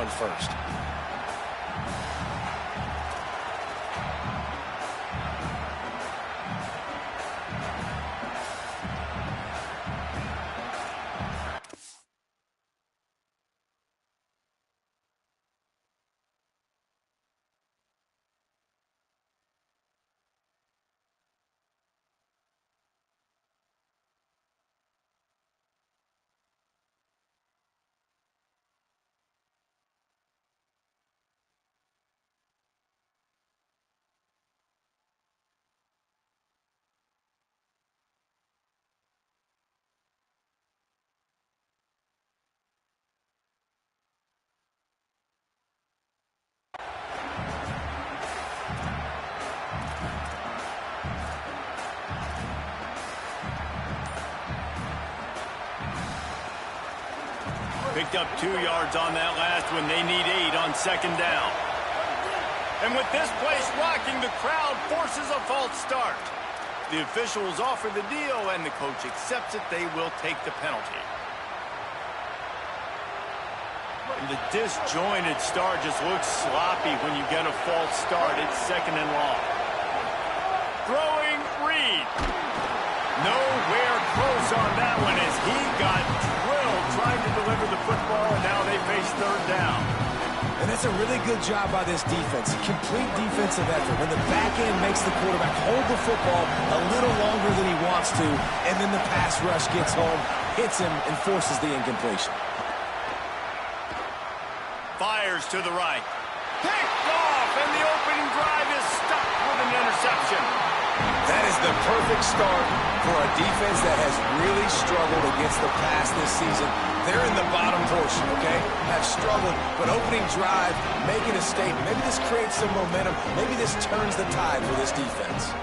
run first. Picked up 2 yards on that last one. They need 8 on second down. And with this place rocking, the crowd forces a false start. The officials offer the deal, and the coach accepts it. They will take the penalty. And the disjointed start just looks sloppy when you get a false start. It's second and long. Throwing Reed. Nowhere close on that one as he got drilled trying to deliver the football, and now they face third down. And that's a really good job by this defense. Complete defensive effort. When the back end makes the quarterback hold the football a little longer than he wants to, and then the pass rush gets home, hits him, and forces the incompletion. Fires to the right. Picked off, and the opening drive is stopped with an interception. That is the perfect start for a defense that has really struggled against the pass this season. They're in the bottom portion, okay? Have struggled, but opening drive, making a statement. Maybe this creates some momentum. Maybe this turns the tide for this defense.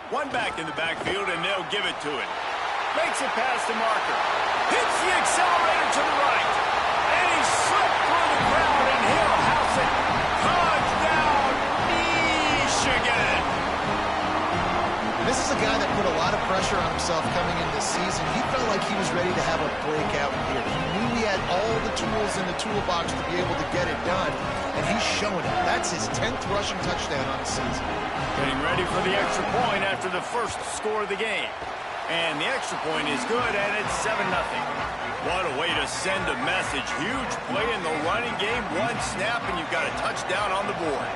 One back in the backfield, and they'll give it to it. Makes it past the marker. Hits the accelerator to the right. And he slipped through the crowd, and he'll house it. Touchdown, Mich again. This is a guy that put a lot of pressure on himself coming into this season. He felt like he was ready to have a breakout year. He knew he had all the tools in the toolbox to be able to get it done, and he's showing it. That's his 10th rushing touchdown on the season. Getting ready for the extra point after the first score of the game. And the extra point is good, and it's 7-0. What a way to send a message. Huge play in the running game. One snap, and you've got a touchdown on the board.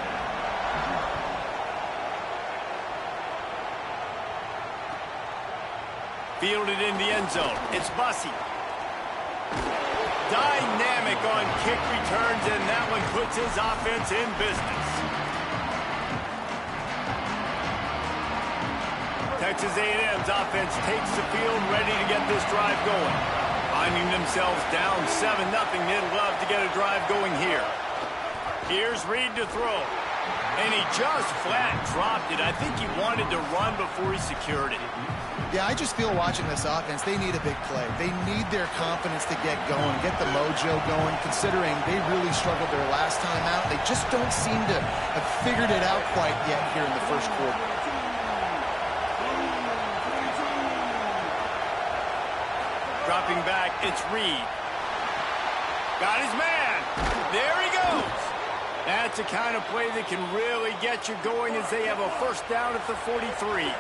Fielded in the end zone. It's Bussey. Dynamic on kick returns, and that one puts his offense in business. Texas A&M's offense takes the field, ready to get this drive going. Finding themselves down 7-0, they'd love to get a drive going here. Here's Reed to throw. And he just flat dropped it. I think he wanted to run before he secured it. Yeah, I just feel watching this offense, they need a big play. They need their confidence to get going, get the mojo going, considering they really struggled their last time out. They just don't seem to have figured it out quite yet here in the first quarter. Dropping back, it's Reed. Got his man. There he goes. That's the kind of play that can really get you going as they have a first down at the 43.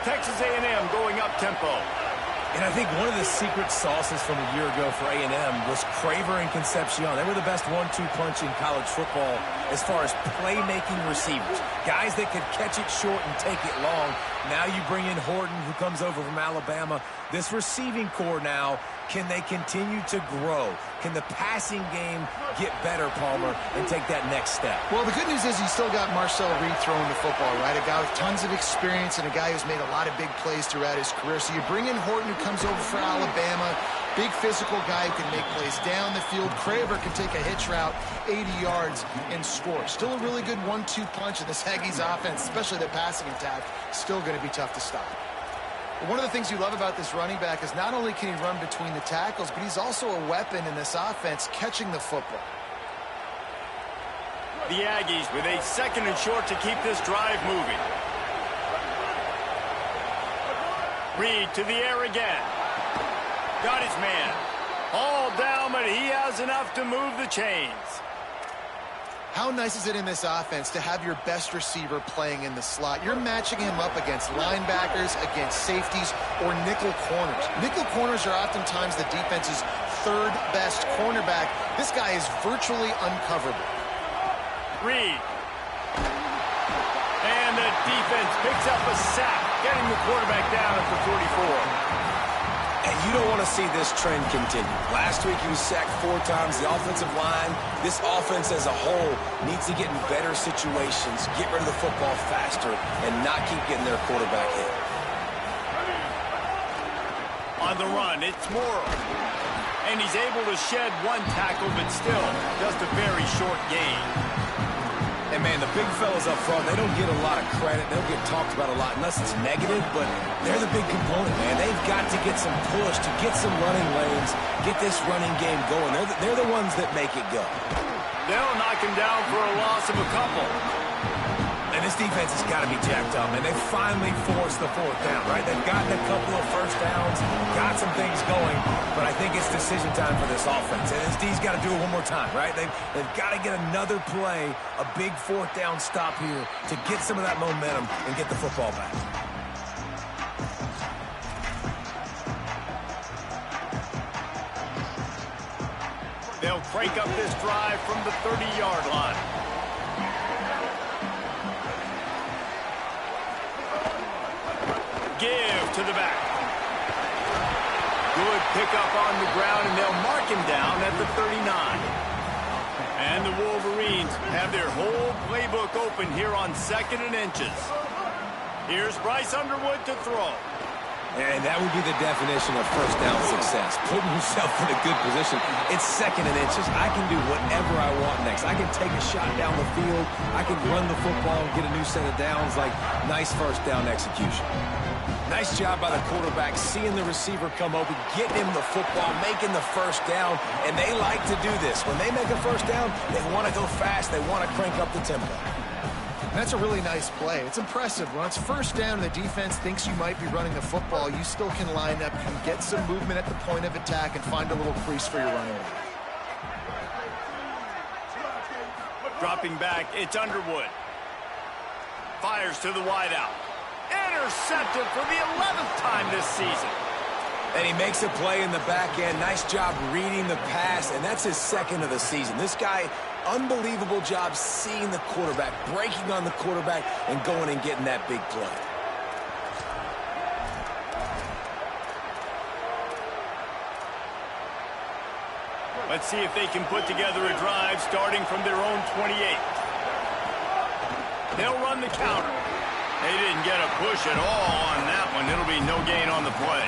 Texas A&M going up tempo. And I think one of the secret sauces from a year ago for A&M was Craver and Concepcion. They were the best 1-2 punch in college football as far as playmaking receivers. Guys that could catch it short and take it long. Now you bring in Horton, who comes over from Alabama. This receiving core now, can they continue to grow? Can the passing game get better, Palmer, and take that next step? Well, the good news is he's still got Marcel Reed throwing the football, right? A guy with tons of experience and a guy who's made a lot of big plays throughout his career. So you bring in Horton, who comes over for Alabama. Big physical guy who can make plays down the field. Craver can take a hitch route 80 yards and score. Still a really good 1-2 punch in this Aggies offense, especially the passing attack. Still going to be tough to stop. But one of the things you love about this running back is not only can he run between the tackles, but he's also a weapon in this offense catching the football. The Aggies with a second and short to keep this drive moving. Reed to the air again. Got his man. All down, but he has enough to move the chains. How nice is it in this offense to have your best receiver playing in the slot? You're matching him up against linebackers, against safeties, or nickel corners. Nickel corners are oftentimes the defense's third best cornerback. This guy is virtually uncoverable. Reed. And the defense picks up a sack, getting the quarterback down at the 44. And you don't want to see this trend continue. Last week he was sacked 4 times. The offensive line, this offense as a whole, needs to get in better situations, get rid of the football faster, and not keep getting their quarterback hit. On the run, it's Moore. And he's able to shed 1 tackle, but still just a very short gain. And, man, the big fellas up front, they don't get a lot of credit. They don't get talked about a lot unless it's negative, but they're the big component, man. They've got to get some push, to get some running lanes, get this running game going. They're the ones that make it go. They'll knock him down for a loss of a couple. And this defense has got to be jacked up, and they finally forced the 4th down, right? They've gotten a couple of first downs, got some things going, but I think it's decision time for this offense. And this D's got to do it one more time, right? They've got to get another play, a big 4th down stop here to get some of that momentum and get the football back. They'll crank up this drive from the 30-yard line. Give to the back. Good pickup on the ground, and they'll mark him down at the 39. And the Wolverines have their whole playbook open here on 2nd and inches. Here's Bryce Underwood to throw. And that would be the definition of first down success. Putting yourself in a good position. It's 2nd and inches. I can do whatever I want next. I can take a shot down the field. I can run the football and get a new set of downs. Like, nice first down execution. Nice job by the quarterback, seeing the receiver come open, getting him the football, making the first down, and they like to do this. When they make a first down, they want to go fast, they want to crank up the tempo. That's a really nice play. It's impressive. When it's first down and the defense thinks you might be running the football, you still can line up and get some movement at the point of attack and find a little crease for your running back. Dropping back, it's Underwood. Fires to the wideout. Intercepted for the 11th time this season. And he makes a play in the back end. Nice job reading the pass, and that's his 2nd of the season. This guy, unbelievable job seeing the quarterback, breaking on the quarterback, and going and getting that big play. Let's see if they can put together a drive starting from their own 28. They'll run the counter. They didn't get a push at all on that one. It'll be no gain on the play.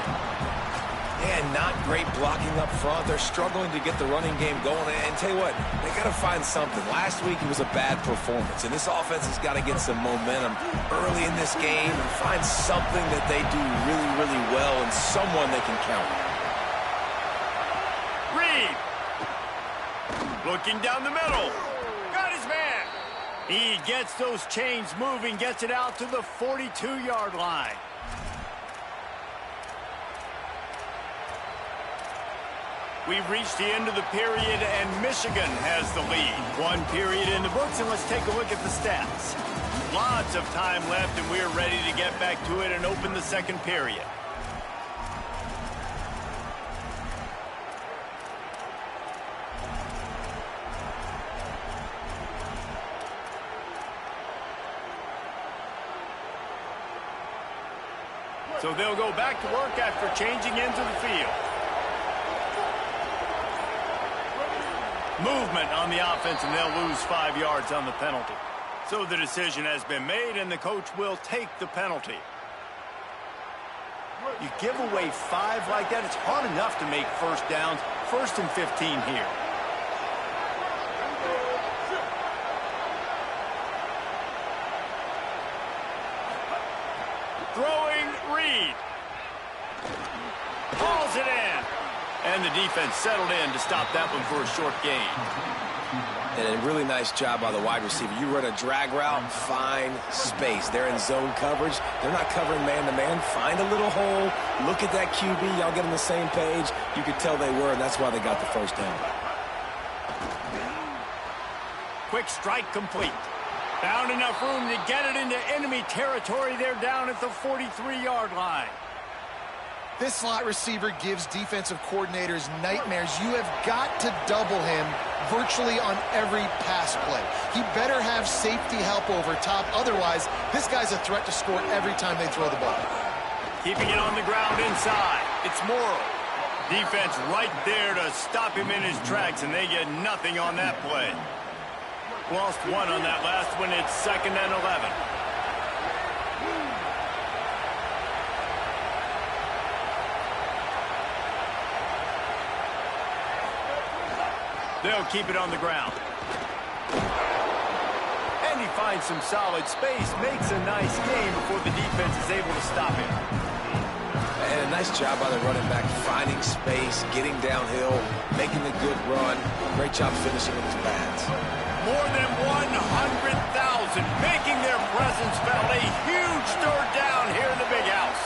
Yeah, not great blocking up front. They're struggling to get the running game going. And tell you what, they got to find something. Last week it was a bad performance, and this offense has got to get some momentum early in this game and find something that they do really, really well and someone they can count on. Reed. Looking down the middle. Got his man. He gets those chains moving, gets it out to the 42-yard line. We've reached the end of the period, and Michigan has the lead. 1 period in the books, and let's take a look at the stats. Lots of time left, and we're ready to get back to it and open the 2nd period. So they'll go back to work after changing into the field. Movement on the offense, and they'll lose 5 yards on the penalty. So the decision has been made, and the coach will take the penalty. You give away 5 like that, it's hard enough to make first downs. 1st and 15 here. Throwing Reed. Hauls it in. And the defense settled in to stop that one for a short gain. And a really nice job by the wide receiver. You run a drag route, find space. They're in zone coverage. They're not covering man-to-man. Find a little hole. Look at that QB. Y'all get on the same page. You could tell they were, and that's why they got the first down. Quick strike complete. Found enough room to get it into enemy territory. They're down at the 43-yard line. This slot receiver gives defensive coordinators nightmares. You have got to double him virtually on every pass play. He better have safety help over top. Otherwise, this guy's a threat to score every time they throw the ball. Keeping it on the ground inside. It's Morrow. Defense right there to stop him in his tracks, and they get nothing on that play. Lost one on that last one. It's 2nd and 11. They'll keep it on the ground. And he finds some solid space, makes a nice game before the defense is able to stop him. And a nice job by the running back, finding space, getting downhill, making the good run. Great job finishing with his pads. More than 100,000 making their presence felt. A huge third down here in the big house.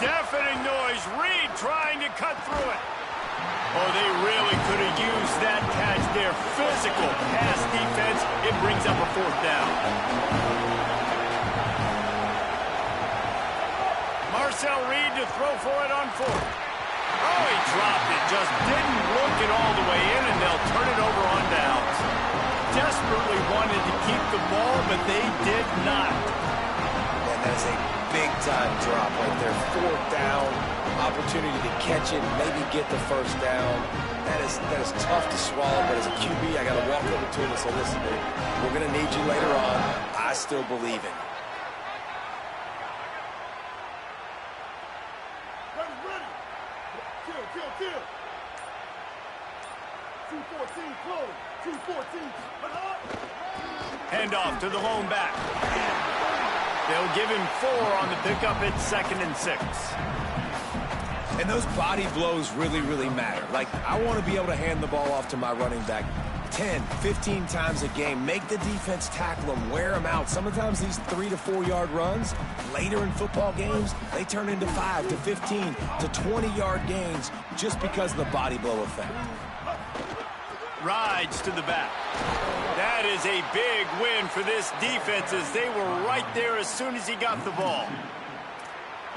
Deafening noise. Reed trying to cut through it. Oh, they really could have used that catch there. Physical pass defense. It brings up a 4th down. Marcel Reed to throw for it on 4th. Oh, he dropped it. Just didn't look it all the way in, and they'll turn it over on downs. Desperately wanted to keep the ball, but they did not. And that's a big-time drop right there. 4th down, opportunity to catch it, maybe get the first down. That is tough to swallow, but as a QB, I got to walk over to him and say, listen, dude, we're going to need you later on. I still believe in you. Kill. 214 close. 214. Hand off to the lone back. They'll give him 4 on the pickup at 2nd and 6. And those body blows really, really matter. Like, I want to be able to hand the ball off to my running back 10, 15 times a game. Make the defense tackle them, wear them out. Sometimes these 3 to 4 yard runs, later in football games, they turn into 5 to 15 to 20-yard gains just because of the body blow effect. Rides to the back. That is a big win for this defense as they were right there as soon as he got the ball.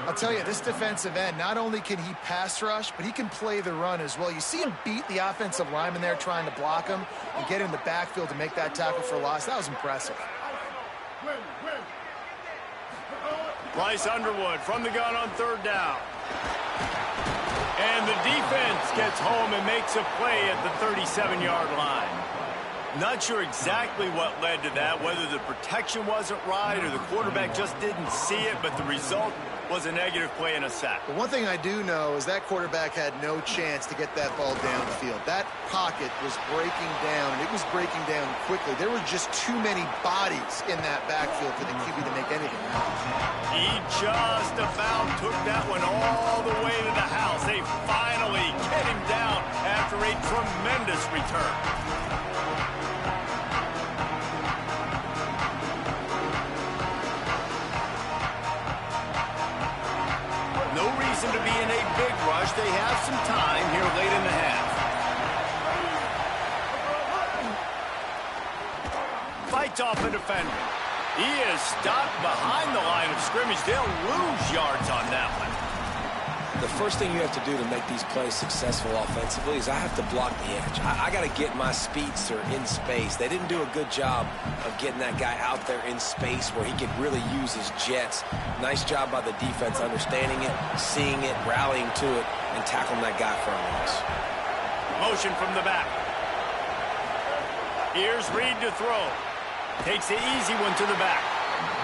I'll tell you, this defensive end, not only can he pass rush, but he can play the run as well. You see him beat the offensive lineman there trying to block him and get in the backfield to make that tackle for loss. That was impressive. Bryce Underwood from the gun on 3rd down. And the defense gets home and makes a play at the 37-yard line. Not sure exactly what led to that, whether the protection wasn't right or the quarterback just didn't see it, but the result was a negative play and a sack. But one thing I do know is that quarterback had no chance to get that ball downfield. That pocket was breaking down, and it was breaking down quickly. There were just too many bodies in that backfield for the QB to make anything happen. He just about took that one all the way to the house. They finally get him down after a tremendous return. No reason to be in a big rush. They have some time here late in the half. Fights off a defender. He is stopped behind the line of scrimmage. They'll lose yards on that one. The first thing you have to do to make these plays successful offensively is I have to block the edge. I got to get my speedster in space. They didn't do a good job of getting that guy out there in space where he could really use his jets. Nice job by the defense understanding it, seeing it, rallying to it, and tackling that guy for a loss. Motion from the back. Here's Reed to throw. Takes the easy one to the back.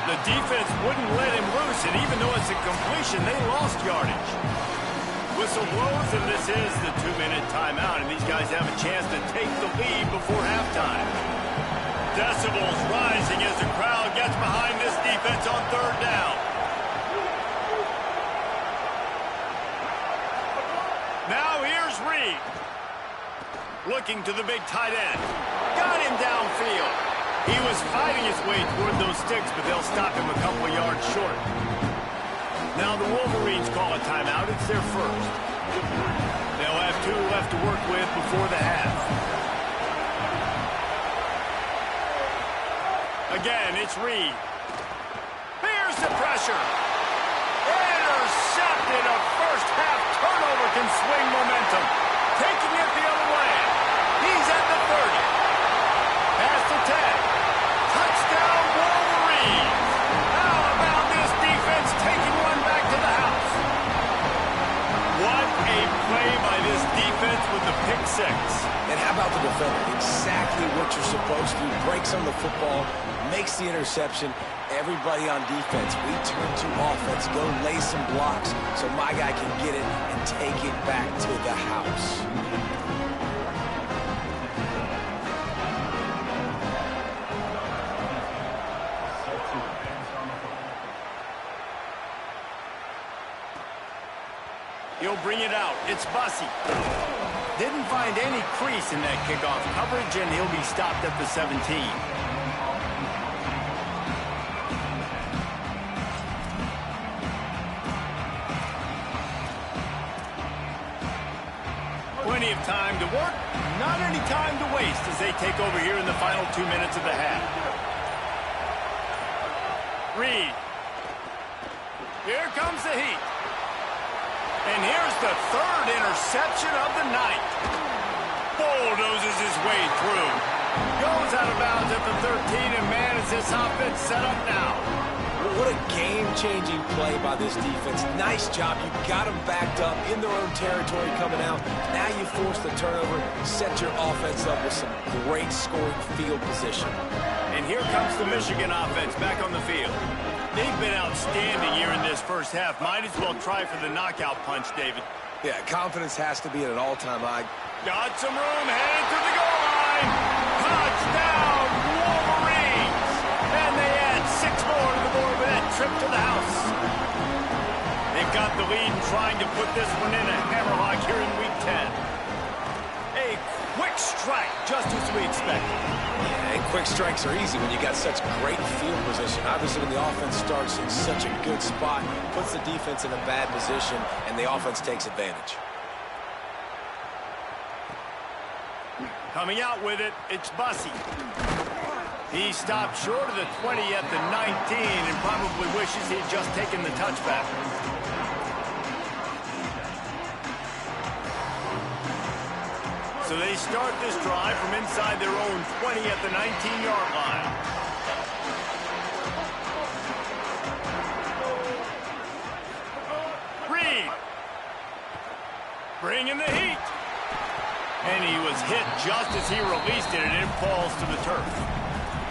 The defense wouldn't let him loose, and even though it's a completion, they lost yardage. Whistle blows, and this is the 2-minute timeout, and these guys have a chance to take the lead before halftime. Decibels rising as the crowd gets behind this defense on 3rd down. Now here's Reed. Looking to the big tight end. Got him downfield. He was fighting his way toward those sticks, but they'll stop him a couple of yards short. Now the Wolverines call a timeout. It's their first. They'll have 2 left to work with before the half. Again, it's Reed. Here's the pressure. Intercepted. A first half turnover can swing momentum. Taking it the other way. He's at the 30. Past the 10. Touchdown Wolverines. How about this defense taking one back to the house? What a play by this defense with the pick 6. And how about the defender? Exactly what you're supposed to do. Breaks on the football, makes the interception. Everybody on defense, we turn to offense. Go lay some blocks so my guy can get it and take it back to the house. He'll bring it out. It's Bussey. Didn't find any crease in that kickoff coverage, and he'll be stopped at the 17. Plenty of time to work, not any time to waste as they take over here in the final 2 minutes of the half. Reed. Here comes the heat. And here's the 3rd interception of the night. Bulldozes his way through. Goes out of bounds at the 13, and man, is this offense set up now. What a game-changing play by this defense. Nice job. You got them backed up in their own territory coming out. Now you force the turnover, set your offense up with some great scoring field position. And here comes the Michigan offense back on the field. They've been outstanding here in this first half. Might as well try for the knockout punch, David. Yeah, confidence has to be at an all-time high. Got some room, headed to the goal line. Touchdown, Wolverines! And they add 6 more to the board with that trip to the house. They've got the lead and trying to put this one in a hammerlock here in Week 10. A quick strike, just as we expected. Yeah, and quick strikes are easy when you got such great field position. Obviously, when the offense starts in such a good spot, puts the defense in a bad position, and the offense takes advantage. Coming out with it, it's Bussey. He stopped short of the 20 at the 19 and probably wishes he'd just taken the touchback. So they start this drive from inside their own 20 at the 19-yard line. Reed. Bringing the heat. And he was hit just as he released it, and it falls to the turf.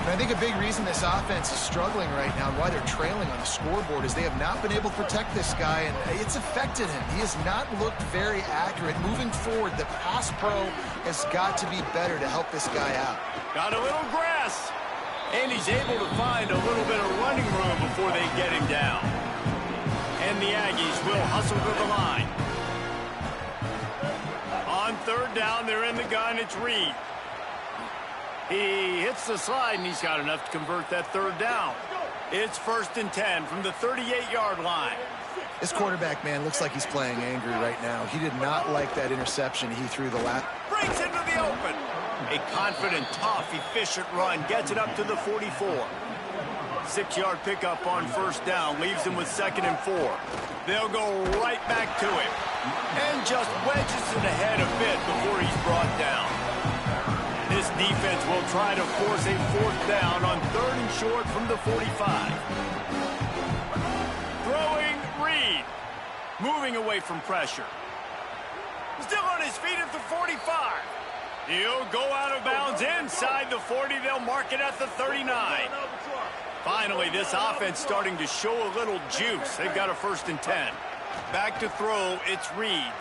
And I think a big reason this offense is struggling right now and why they're trailing on the scoreboard is they have not been able to protect this guy, and it's affected him. He has not looked very accurate. Moving forward, the pass pro has got to be better to help this guy out. Got a little grass, and he's able to find a little bit of running room before they get him down. And the Aggies will hustle to the line. On 3rd down, they're in the gun. It's Reed. He hits the slide, and he's got enough to convert that 3rd down. It's 1st and 10 from the 38-yard line. This quarterback, man, looks like he's playing angry right now. He did not like that interception he threw the last. Breaks into the open. A confident, tough, efficient run gets it up to the 44. 6-yard pickup on 1st down leaves him with 2nd and 4. They'll go right back to him. And just wedges it ahead a bit before he's brought down. This defense will try to force a 4th down on 3rd and short from the 45. Throwing Reed. Moving away from pressure. Still on his feet at the 45. He'll go out of bounds inside the 40. They'll mark it at the 39. Finally, this offense starting to show a little juice. They've got a 1st and 10. Back to throw, it's Reed.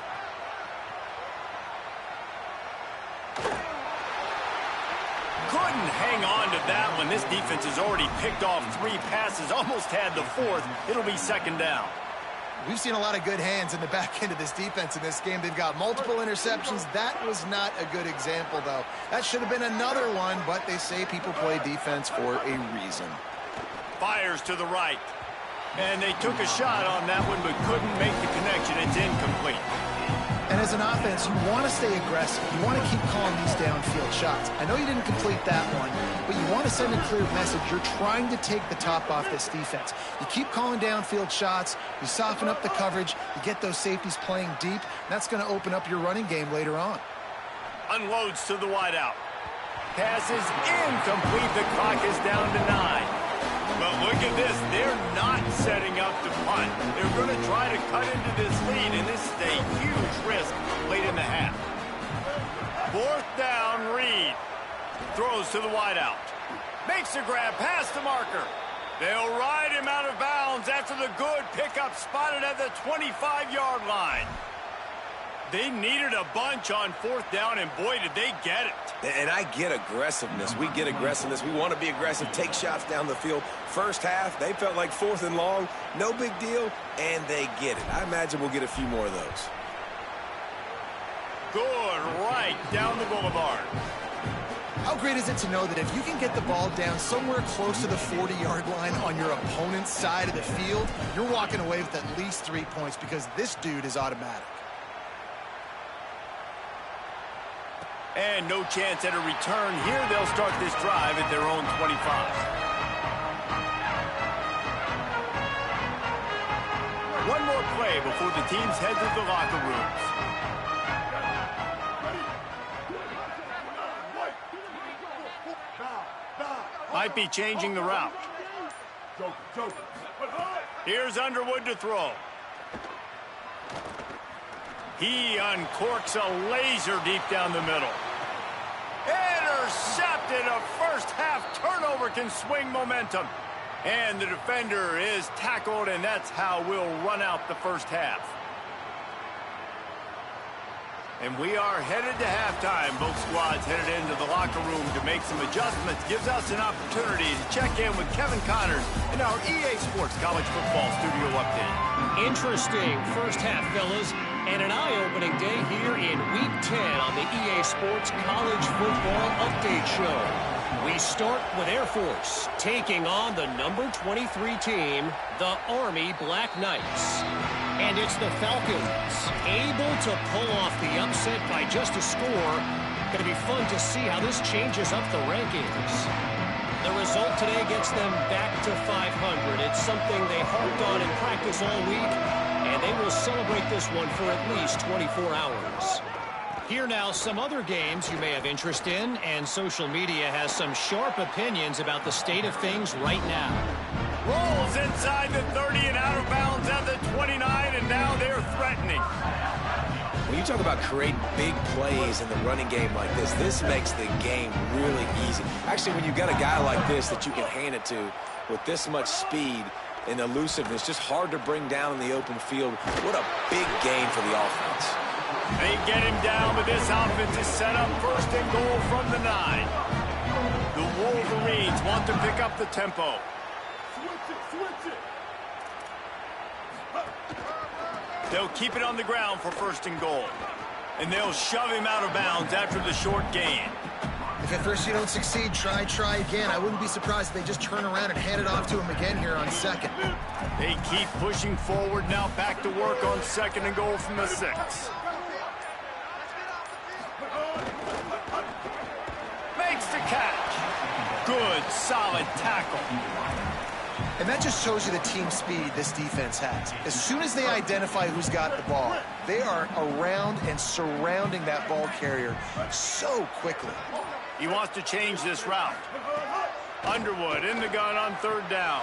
Couldn't hang on to that one. This defense has already picked off 3 passes, almost had the 4th. It'll be 2nd down. We've seen a lot of good hands in the back end of this defense in this game. They've got multiple interceptions. That was not a good example, though. That should have been another one, but they say people play defense for a reason. Fires to the right. And they took a shot on that one, but couldn't make the connection. It's incomplete. And as an offense, you want to stay aggressive. You want to keep calling these downfield shots. I know you didn't complete that one, but you want to send a clear message. You're trying to take the top off this defense. You keep calling downfield shots. You soften up the coverage. You get those safeties playing deep. That's going to open up your running game later on. Unloads to the wideout. Pass is incomplete. The clock is down to 9. But look at this. They're not setting up to punt. They're going to try to cut into this lead, and this is a huge risk late in the half. 4th down, Reed. Throws to the wideout. Makes a grab past the marker. They'll ride him out of bounds after the good pickup spotted at the 25-yard line. They needed a bunch on 4th down, and boy, did they get it. And I get aggressiveness. We get aggressiveness. We want to be aggressive, take shots down the field. First half, they felt like 4th and long. No big deal, and they get it. I imagine we'll get a few more of those. Good right down the boulevard. How great is it to know that if you can get the ball down somewhere close to the 40-yard line on your opponent's side of the field, you're walking away with at least 3 points because this dude is automatic. And no chance at a return here. They'll start this drive at their own 25. One more play before the teams head to the locker rooms. Might be changing the route. Here's Underwood to throw. He uncorks a laser deep down the middle. Intercepted. A first-half turnover can swing momentum. And the defender is tackled, and that's how we'll run out the first half. And we are headed to halftime. Both squads headed into the locker room to make some adjustments. Gives us an opportunity to check in with Kevin Connors in our EA Sports College Football Studio Update. Interesting first half, fellas, and an eye-opening day here in Week 10 on the EA Sports College Football Update Show. We start with Air Force, taking on the number 23 team, the Army Black Knights. And it's the Falcons, able to pull off the upset by just a score. Going to be fun to see how this changes up the rankings. The result today gets them back to 500. It's something they harped on in practice all week, and they will celebrate this one for at least 24 hours. Here now, some other games you may have interest in, and social media has some sharp opinions about the state of things right now. Rolls inside the 30 and out of bounds at the 29, and now they're threatening. When you talk about creating big plays in the running game like this makes the game really easy. Actually, when you've got a guy like this that you can hand it to with this much speed and elusiveness, just hard to bring down in the open field. What a big game for the offense. They get him down, but this offense is set up first and goal from the 9. The Wolverines want to pick up the tempo. Switch it. They'll keep it on the ground for first and goal. And they'll shove him out of bounds after the short gain. If at first you don't succeed, try again. I wouldn't be surprised if they just turn around and hand it off to him again here on second. They keep pushing forward, now back to work on second and goal from the 6. Makes the catch. Good, solid tackle. And that just shows you the team speed this defense has. As soon as they identify who's got the ball, they are around and surrounding that ball carrier so quickly. He wants to change this route. Underwood in the gun on 3rd down.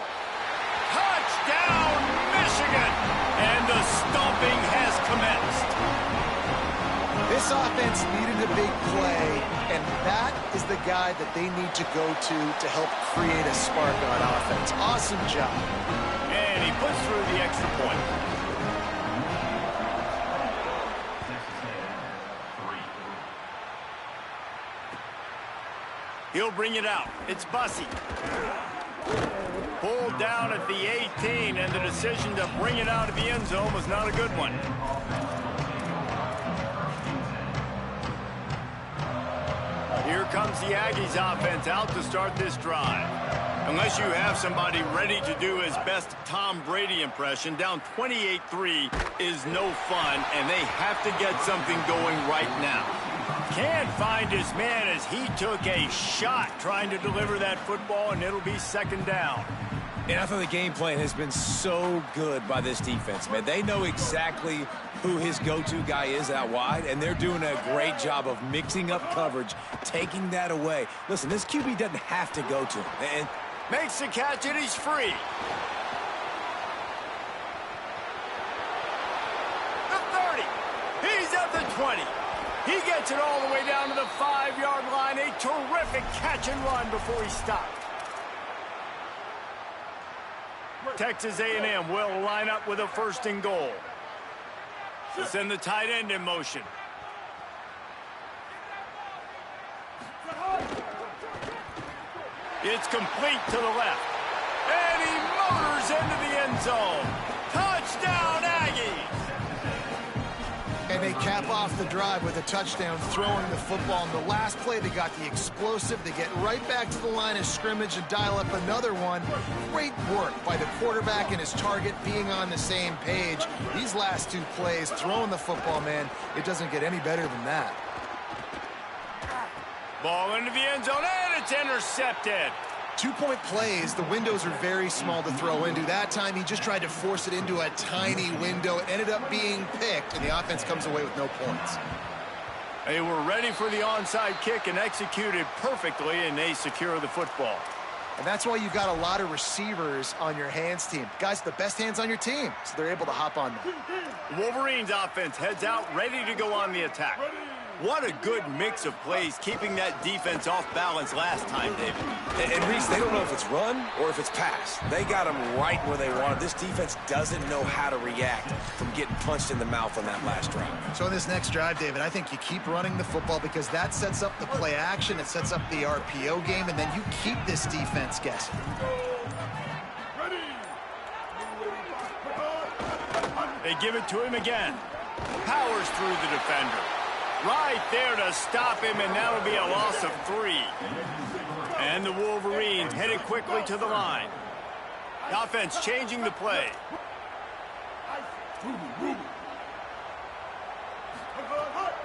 Touchdown, Michigan! And the stomping has commenced. This offense needed a big play, and that is the guy that they need to go to help create a spark on offense. Awesome job. And he puts through the extra point. He'll bring it out. It's Bussey. Pulled down at the 18, and the decision to bring it out of the end zone was not a good one. Here comes the Aggies offense out to start this drive. Unless you have somebody ready to do his best Tom Brady impression, down 28-3 is no fun, and they have to get something going right now. Can't find his man as he took a shot trying to deliver that football, and it'll be second down. And I thought the game plan has been so good by this defense, man. They know exactly who his go-to guy is out wide, and they're doing a great job of mixing up coverage, taking that away. Listen, this QB doesn't have to go to him. And makes the catch, and he's free. The 30. He's at the 20. He gets it all the way down to the 5-yard line. A terrific catch and run before he stopped. Texas A&M will line up with a 1st and goal. To send the tight end in motion. It's complete to the left. And he motors into the end zone. Touchdown, Aggies! And they cap off the drive with a touchdown, throwing the football. In the last play, they got the explosive. They get right back to the line of scrimmage and dial up another one. Great work by the quarterback and his target being on the same page. These last 2 plays, throwing the football, man, it doesn't get any better than that. Ball into the end zone, and it's intercepted. 2-point plays, the windows are very small to throw into. That time, he just tried to force it into a tiny window. It ended up being picked, and the offense comes away with no points. They were ready for the onside kick and executed perfectly, and they secure the football. And that's why you've got a lot of receivers on your hands team. Guys, the best hands on your team, so they're able to hop on them. The Wolverines offense heads out, ready to go on the attack. What a good mix of plays, keeping that defense off balance last time, David. And Reese, they don't know if it's run or if it's pass. They got them right where they want. This defense doesn't know how to react from getting punched in the mouth on that last drive. So in this next drive, David, I think you keep running the football because that sets up the play action, it sets up the RPO game, and then you keep this defense guessing. They give it to him again. Powers through the defender. Right there to stop him, and that'll be a loss of 3. And the Wolverines headed quickly to the line. The offense changing the play.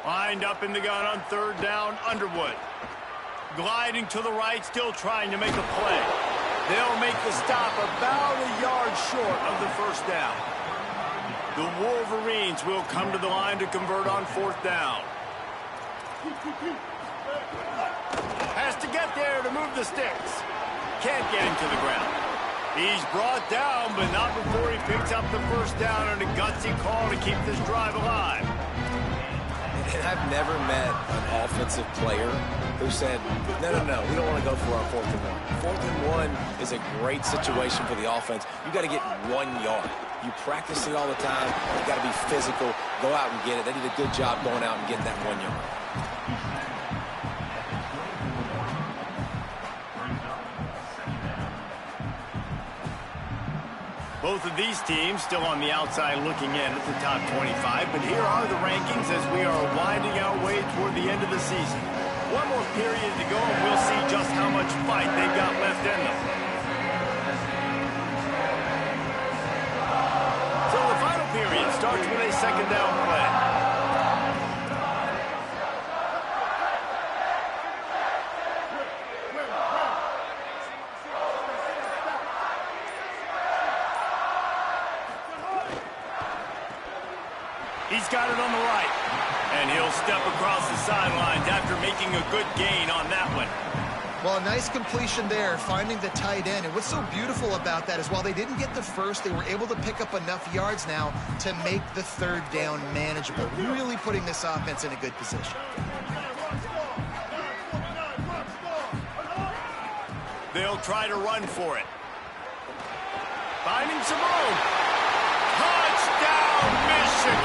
Lined up in the gun on 3rd down, Underwood. Gliding to the right, still trying to make a play. They'll make the stop about a yard short of the 1st down. The Wolverines will come to the line to convert on 4th down. Has to get there to move the sticks. Can't get him to the ground. He's brought down, but not before he picks up the 1st down and a gutsy call to keep this drive alive. And I've never met an offensive player who said, no, we don't want to go for our 4th and 1. 4th and 1 is a great situation for the offense. You got to get 1 yard. You practice it all the time. You got to be physical. Go out and get it. They did a good job going out and getting that 1 yard. Both of these teams still on the outside looking in at the top 25, but here are the rankings as we are winding our way toward the end of the season. One more period to go, and we'll see just how much fight they've got left in them. So the final period starts with a 2nd down play. He's got it on the right, and he'll step across the sidelines after making a good gain on that one. Well, a nice completion there, finding the tight end. And what's so beautiful about that is while they didn't get the 1st, they were able to pick up enough yards now to make the 3rd down manageable, really putting this offense in a good position. They'll try to run for it. Finding some room. Touchdown, Michigan!